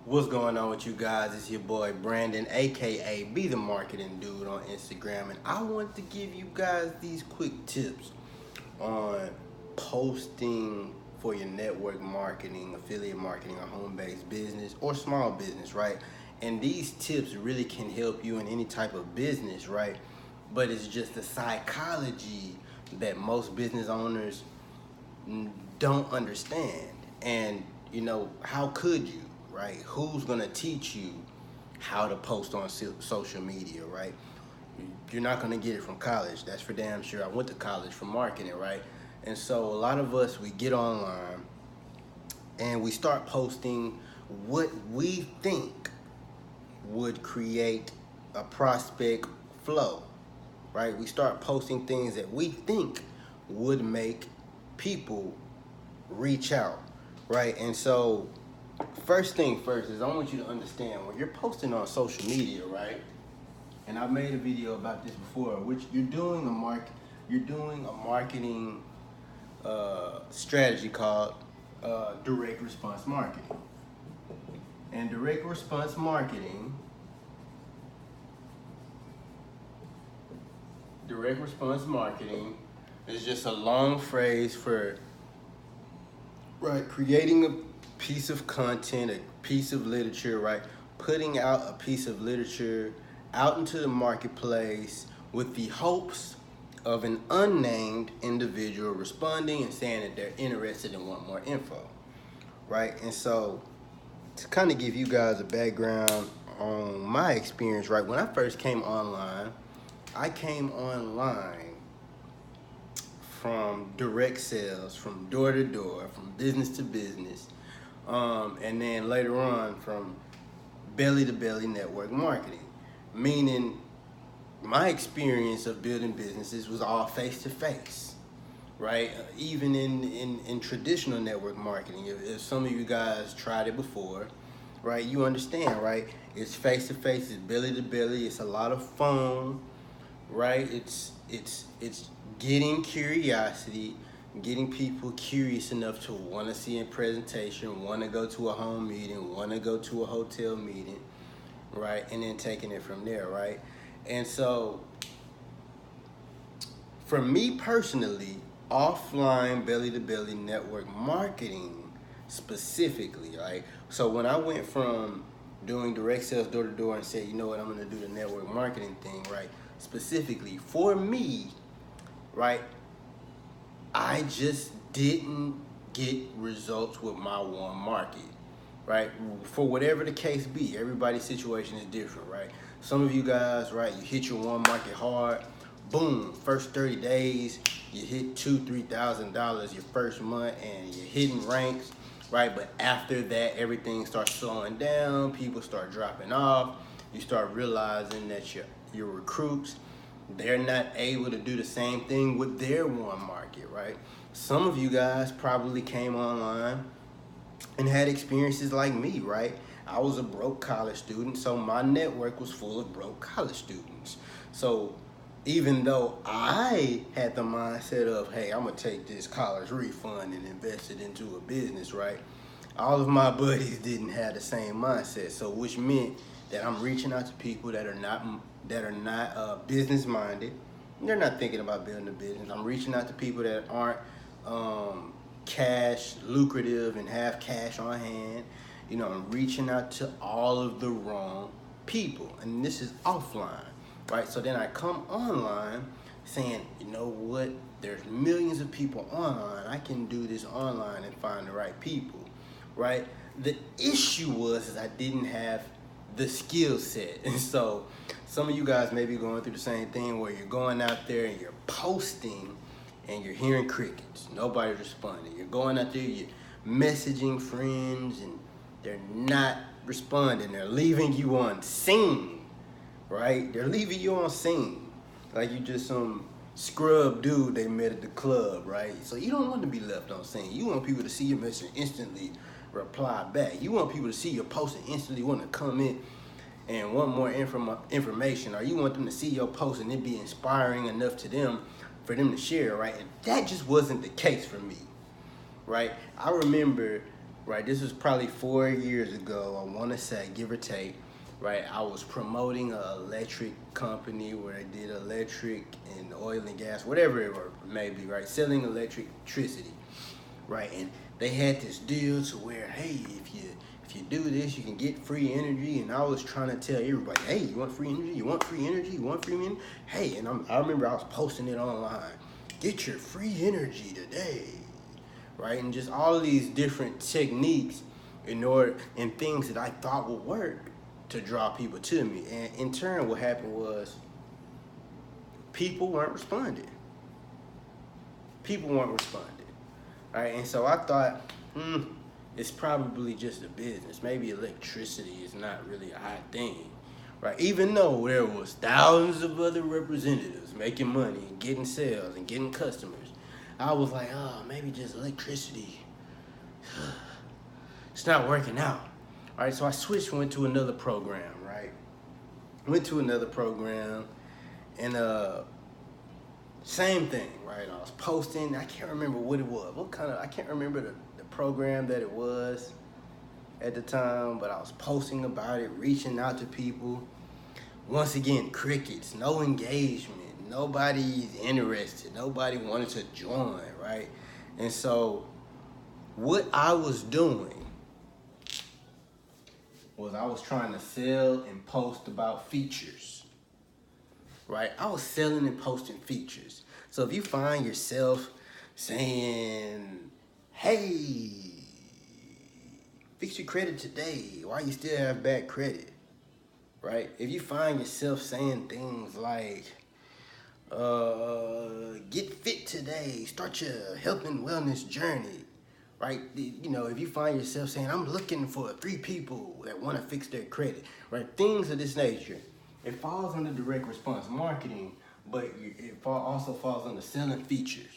What's going on with you guys? It's your boy Brandon, aka Be the Marketing Dude on Instagram, and I want to give you guys these quick tips on posting for your network marketing, affiliate marketing, or home-based business or small business, right? And these tips really can help you in any type of business, right? But it's just the psychology that most business owners don't understand. And how could you, right? Who's gonna teach you how to post on social media, right? You're not gonna get it from college, that's for damn sure. I went to college for marketing, right? And so a lot of us, we get online and we start posting what we think would create a prospect flow, right? We start posting things that we think would make people reach out, right? And so, first thing first is I want you to understand when you're posting on social media, right? And I've made a video about this before, which you're doing a marketing strategy called direct response marketing. And direct response marketing is just a long phrase for, right, creating a piece of content, a piece of literature, right? Putting out a piece of literature out into the marketplace with the hopes of an unnamed individual responding and saying that they're interested and want more info, right? And so, to kind of give you guys a background on my experience, right? When I first came online, I came online from direct sales, from door to door, from business to business, and then later on from belly to belly network marketing, meaning my experience of building businesses was all face to face, right? Even in traditional network marketing, if some of you guys tried it before, right, you understand, right? It's face to face, it's belly to belly, it's a lot of phone, right? It's getting curiosity, getting people curious enough to want to see a presentation, want to go to a home meeting, want to go to a hotel meeting, right? And then taking it from there, right? And so, for me personally, offline belly-to-belly network marketing specifically, right? So when I went from doing direct sales door-to-door and said, you know what, I'm going to do the network marketing thing, right? Specifically, for me, right, I just didn't get results with my warm market, right? For whatever the case be, everybody's situation is different, right? Some of you guys, right, you hit your warm market hard, boom, first 30 days, you hit $2,000-$3,000 your first month and you're hitting ranks, right? But after that, everything starts slowing down, people start dropping off, you start realizing that your recruits, they're not able to do the same thing with their warm market, right? Some of you guys probably came online and had experiences like me, right? I was a broke college student, so my network was full of broke college students. So even though I had the mindset of, hey, I'm gonna take this college refund and invest it into a business, right? All of my buddies didn't have the same mindset, so which meant that I'm reaching out to people that are not business minded. They're not thinking about building a business. I'm reaching out to people that aren't cash lucrative and have cash on hand. I'm reaching out to all of the wrong people, and this is offline, right? So then I come online saying, you know what? There's millions of people online. I can do this online and find the right people, right? The issue was I didn't have the skill set. And so some of you guys may be going through the same thing where you're going out there and you're posting and you're hearing crickets. Nobody's responding. You're going out there, you're messaging friends and they're not responding. They're leaving you on scene, right? They're leaving you on scene. Like you just some scrub dude they met at the club, right? So you don't want to be left on scene. You want people to see your message and instantly reply back. You want people to see your post and instantly want to comment and want more information, or you want them to see your post and it be inspiring enough to them for them to share, right? And that just wasn't the case for me, right? I remember, right? This was probably 4 years ago, I want to say, give or take, right? I was promoting an electric company where I did electric and oil and gas, whatever it may be, right? Selling electricity, right? And they had this deal to where, hey, if you do this, you can get free energy. And I was trying to tell everybody, hey, you want free energy? You want free energy? You want free energy? Hey, and I remember I was posting it online. Get your free energy today, right? And just all of these different techniques and things that I thought would work to draw people to me. And in turn, what happened was people weren't responding. People weren't responding. All right, and so I thought, it's probably just a business. Maybe electricity is not really a high thing, right? Even though there was thousands of other representatives making money and getting sales and getting customers, I was like, oh, maybe just electricity. It's not working out. All right, so I switched, went to another program, right? Went to another program, and same thing, right? I was posting. I can't remember what it was. I can't remember the program that it was at the time, but I was posting about it, reaching out to people. Once again, crickets, no engagement, nobody's interested, nobody wanted to join, right? And so what I was doing was I was trying to sell and post about features, right? I was selling and posting features. So if you find yourself saying, hey, fix your credit today, why you still have bad credit, right? If you find yourself saying things like, get fit today, start your health and wellness journey, right? You know, if you find yourself saying, I'm looking for 3 people that want to fix their credit, right? Things of this nature. It falls under direct response marketing, but it also falls under selling features,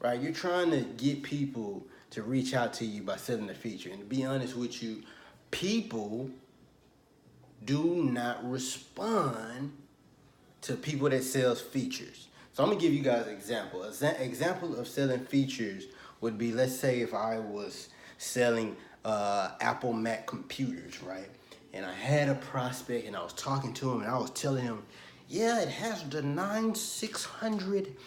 right? You're trying to get people to reach out to you by selling a feature. And to be honest with you, people do not respond to people that sells features. So I'm gonna give you guys an example. An example of selling features would be, let's say if I was selling Apple Mac computers, right? And I had a prospect and I was talking to him and I was telling him, yeah, it has the 9600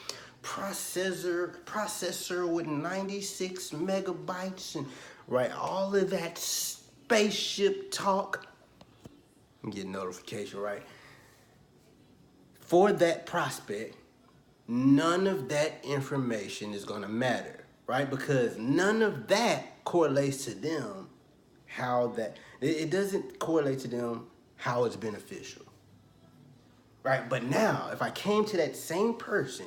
processor with 96 megabytes and right, all of that spaceship talk. I'm getting notification, right? For that prospect, none of that information is gonna matter, right? Because none of that correlates to them it doesn't correlate to them how it's beneficial, right? But now, if I came to that same person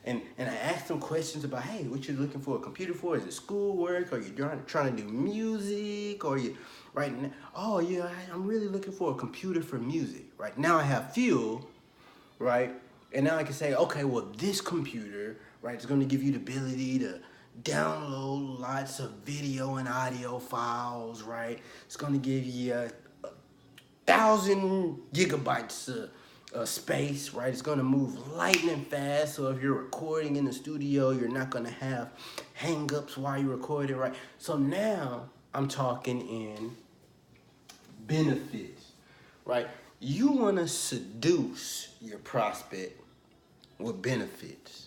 and I asked them questions about, hey, what you looking for a computer for? Is it schoolwork? Are you trying to do music? Or you, right now, oh yeah, I'm really looking for a computer for music. Right now I have fuel, right? And now I can say, okay, well this computer, right, is gonna give you the ability to download lots of video and audio files, right? It's gonna give you 1,000 gigabytes of space, right? It's gonna move lightning fast, so if you're recording in the studio, you're not gonna have hang-ups while you're recording, right? So now I'm talking in benefits, right? You wanna seduce your prospect with benefits.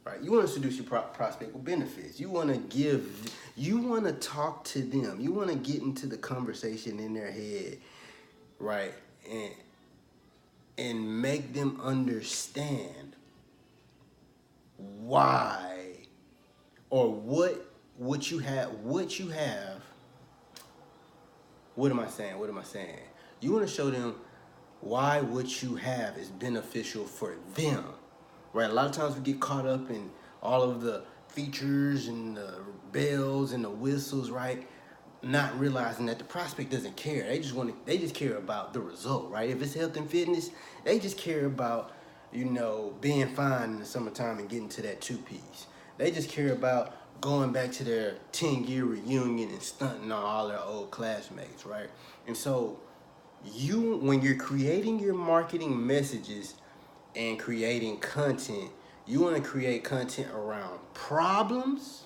Right? You want to seduce your prospect with benefits. You want to talk to them. You want to get into the conversation in their head, right? And make them understand why or what you have. What am I saying? You want to show them why what you have is beneficial for them. Right, a lot of times we get caught up in all of the features and the bells and the whistles, right? Not realizing that the prospect doesn't care. They just care about the result, right? If it's health and fitness, they just care about, being fine in the summertime and getting to that 2-piece. They just care about going back to their 10-year reunion and stunting on all their old classmates, right? And so when you're creating your marketing messages and creating content, you want to create content around problems,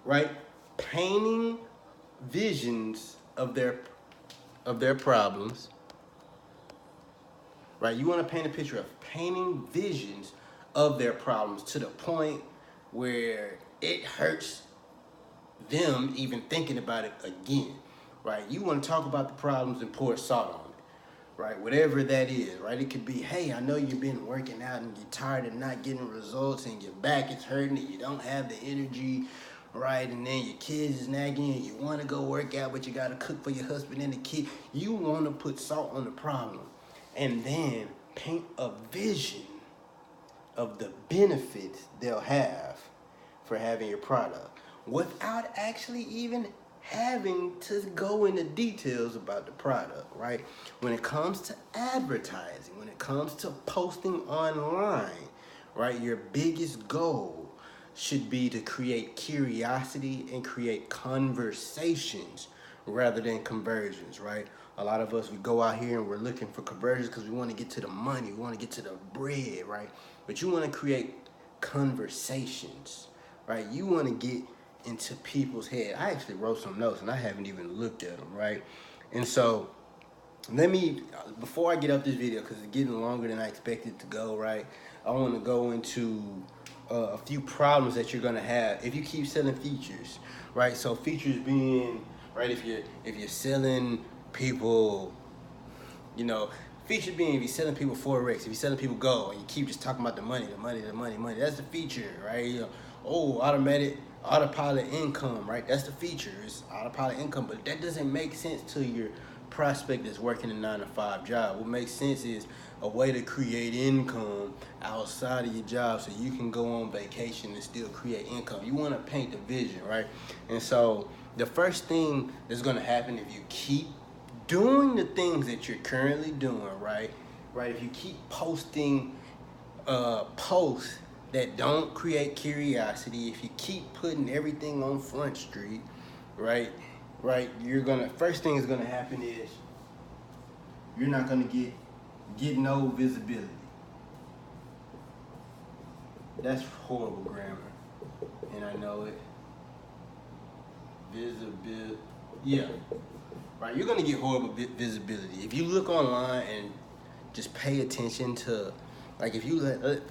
right? painting visions of their problems, right? You want to paint a picture of painting visions of their problems to the point where it hurts them even thinking about it again, right? You want to talk about the problems and pour salt on it, right? Whatever that is, right? It could be, hey, I know you've been working out and you're tired of not getting results and your back is hurting and you don't have the energy, right? And then your kids is nagging and you want to go work out, but you got to cook for your husband and the kid. You want to put salt on the problem and then paint a vision of the benefits they'll have for having your product without actually even having to go into details about the product, right? When it comes to advertising, when it comes to posting online, right, your biggest goal should be to create curiosity and create conversations rather than conversions, right? A lot of us, we go out here and we're looking for conversions because we want to get to the money, we want to get to the bread, right? But you want to create conversations, right? You want to get into people's head. I actually wrote some notes and I haven't even looked at them, right? And so let me, before I get up this video, because it's getting longer than I expected to go, right? I want to go into a few problems that you're gonna have if you keep selling features, right? So features being, right, if you're selling people, you know, feature being if you're selling people Forex, if you're selling people gold, and you keep just talking about the money, that's the feature, right? You know, autopilot income, right? That's the feature. It's autopilot income, but that doesn't make sense to your prospect that's working a 9-to-5 job. What makes sense is a way to create income outside of your job so you can go on vacation and still create income. You want to paint the vision, right? And so the first thing that's going to happen if you keep doing the things that you're currently doing, right? If you keep posting posts that don't create curiosity, if you keep putting everything on Front Street, right, first thing is gonna happen is you're not gonna get no visibility. That's horrible grammar, and I know it. Visibility, yeah, right. You're gonna get horrible visibility if you look online and just pay attention to. Like if you,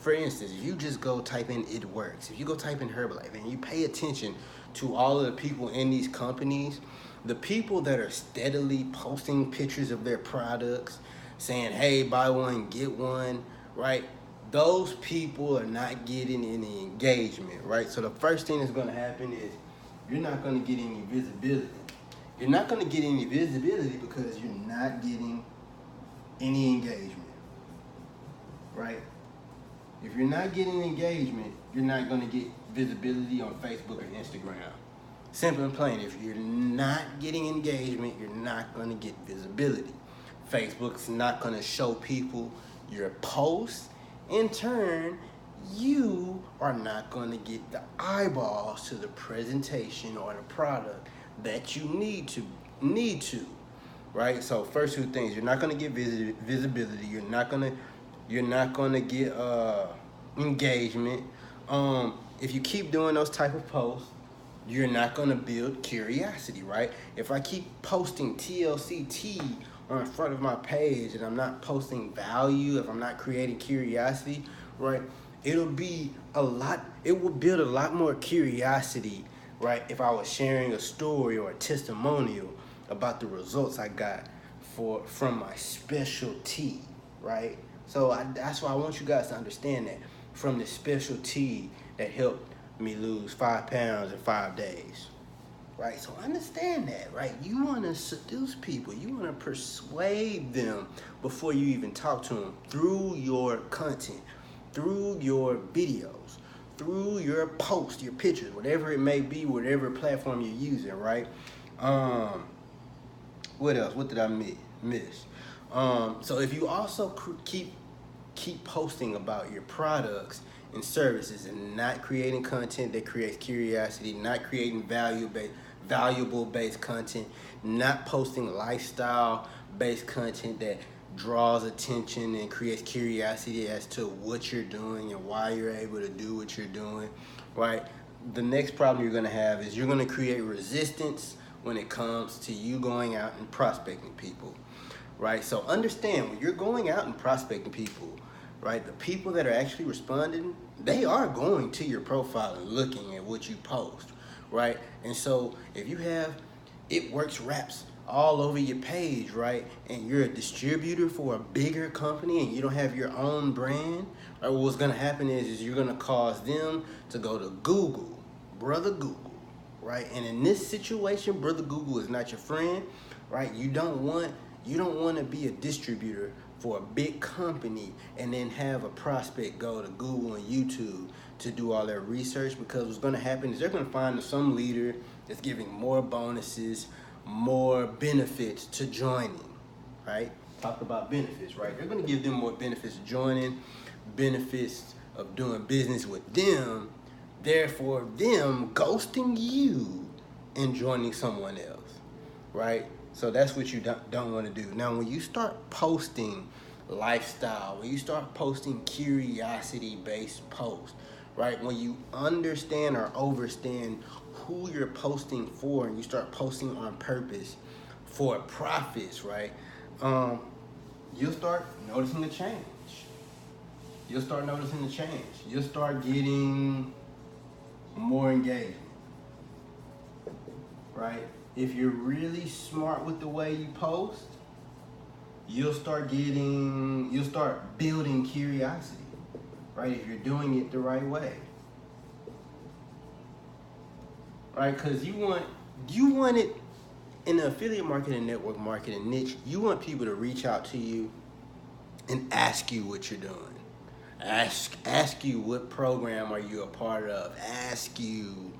for instance, if you just go type in "it works," if you go type in Herbalife and you pay attention to all of the people in these companies, the people that are steadily posting pictures of their products, saying, hey, buy one, get one, right? Those people are not getting any engagement, right? So the first thing that's gonna happen is you're not gonna get any visibility. You're not gonna get any visibility because you're not getting any engagement. Right? If you're not getting engagement, you're not going to get visibility on Facebook or Instagram. Simple and plain, if you're not getting engagement, you're not going to get visibility. Facebook's not going to show people your posts. In turn, you are not going to get the eyeballs to the presentation or the product that you need to. Right? So first two things, you're not going to get visibility. You're not going to get engagement. If you keep doing those type of posts, you're not going to build curiosity, right? If I keep posting TLCT on front of my page and I'm not posting value, if I'm not creating curiosity, right, it will build a lot more curiosity, right, if I was sharing a story or a testimonial about the results I got from my specialty, right? So that's why I want you guys to understand that from the specialty that helped me lose 5 pounds in 5 days, right? So understand that, right? You want to seduce people. You want to persuade them before you even talk to them through your content, through your videos, through your posts, your pictures, whatever it may be, whatever platform you're using, right? What else? What did I miss? So if you also keep posting about your products and services and not creating content that creates curiosity, not creating valuable-based content, not posting lifestyle-based content that draws attention and creates curiosity as to what you're doing and why you're able to do what you're doing, right? the next problem you're gonna have is you're gonna create resistance when it comes to you going out and prospecting people, right? So understand, when you're going out and prospecting people, right, the people that are actually responding, they are going to your profile and looking at what you post, right? And so if you have It Works Wraps all over your page, right, and you're a distributor for a bigger company and you don't have your own brand, right, what's gonna happen is you're gonna cause them to go to Google, brother Google, right? And in this situation, brother Google is not your friend, right? You don't want to be a distributor for a big company and then have a prospect go to Google and YouTube to do all their research, because what's going to happen is they're going to find some leader that's giving more bonuses, more benefits to joining, right? Talk about benefits, right? They're going to give them more benefits of joining, benefits of doing business with them, therefore them ghosting you and joining someone else, right? So that's what you don't want to do. Now, when you start posting lifestyle, when you start posting curiosity-based posts, right? When you understand or overstand who you're posting for, and you start posting on purpose for profits, right? You'll start noticing the change. You'll start noticing the change. You'll start getting more engagement, right? If you're really smart with the way you post, you'll start building curiosity, right? If you're doing it the right way, right? Because you want it in the affiliate marketing, network marketing niche. You want people to reach out to you and ask you what you're doing. Ask you what program are you a part of. Ask you,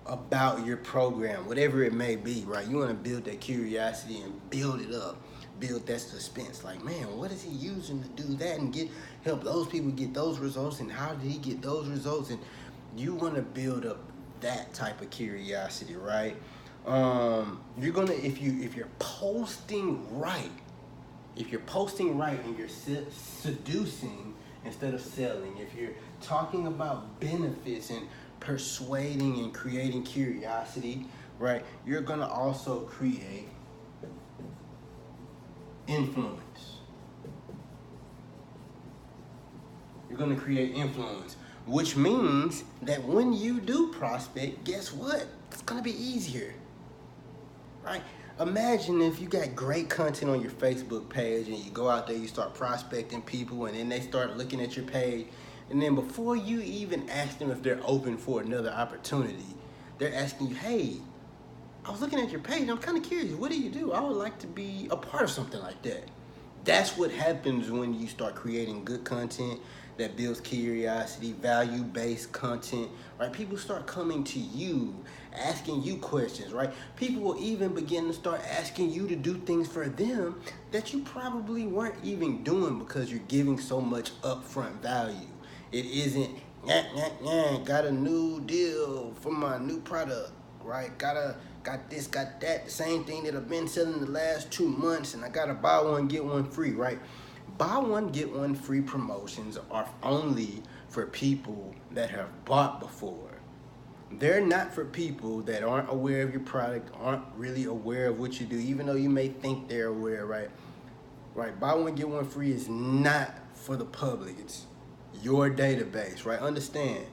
about your program, whatever it may be, right? You want to build that curiosity and build it up, build that suspense. Like, man, what is he using to do that and help those people get those results, and how did he get those results? And you want to build up that type of curiosity, right? You're gonna if you're posting right, and you're seducing instead of selling, if you're talking about benefits and persuading and creating curiosity, right, you're gonna also create influence. You're gonna create influence, which means that when you do prospect, guess what? It's gonna be easier, right? Imagine if you got great content on your Facebook page and you go out there, you start prospecting people, and then they start looking at your page, and then before you even ask them if they're open for another opportunity, they're asking you, hey, I was looking at your page, I'm kind of curious, what do you do? I would like to be a part of something like that. That's what happens when you start creating good content that builds curiosity, value-based content, right? People start coming to you, asking you questions, right? People will even begin to start asking you to do things for them that you probably weren't even doing, because you're giving so much upfront value. It isn't, got a new deal for my new product, right? Got this, got that, the same thing that I've been selling the last 2 months, and I gotta buy one, get one free, right? Buy one, get one free promotions are only for people that have bought before. They're not for people that aren't aware of your product, aren't really aware of what you do, even though you may think they're aware, right? Right, buy one, get one free is not for the public. It's your database, right? Understand,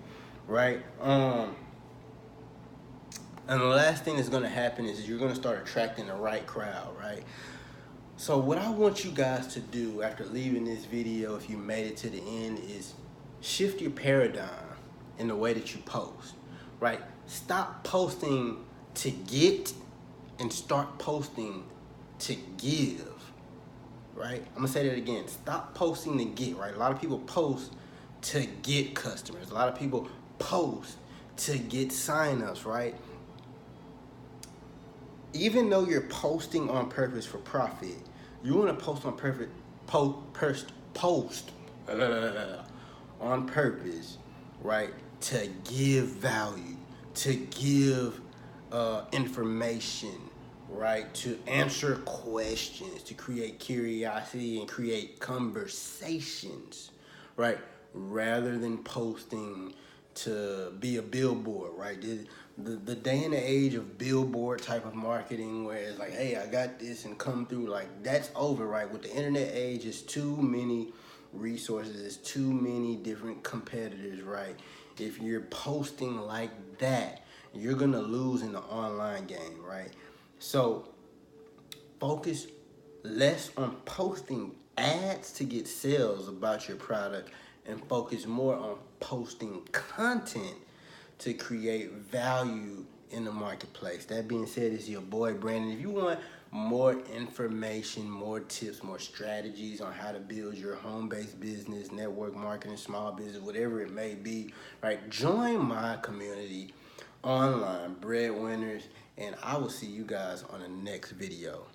right? And the last thing that's gonna happen is you're gonna start attracting the right crowd, right? So what I want you guys to do after leaving this video, if you made it to the end, is shift your paradigm in the way that you post, right? Stop posting to get and start posting to give, right? I'm gonna say that again. Stop posting to get, right? A lot of people post to get customers. A lot of people post to get signups, right? Even though you're posting on purpose for profit, you want to post on purpose, post on purpose, right? To give value, to give information, right? To answer questions, to create curiosity and create conversations, right? rather than posting to be a billboard, right? The day and the age of billboard type of marketing where it's like, hey, I got this and come through, like that's over, right? With the internet age, it's too many resources, it's too many different competitors, right? If you're posting like that, you're gonna lose in the online game, right? So focus less on posting ads to get sales about your product and focus more on posting content to create value in the marketplace. That being said, it's your boy Brandon. If you want more information, more tips, more strategies on how to build your home-based business, network marketing, small business, whatever it may be, right? Join my community online, Breadwinners, and I will see you guys on the next video.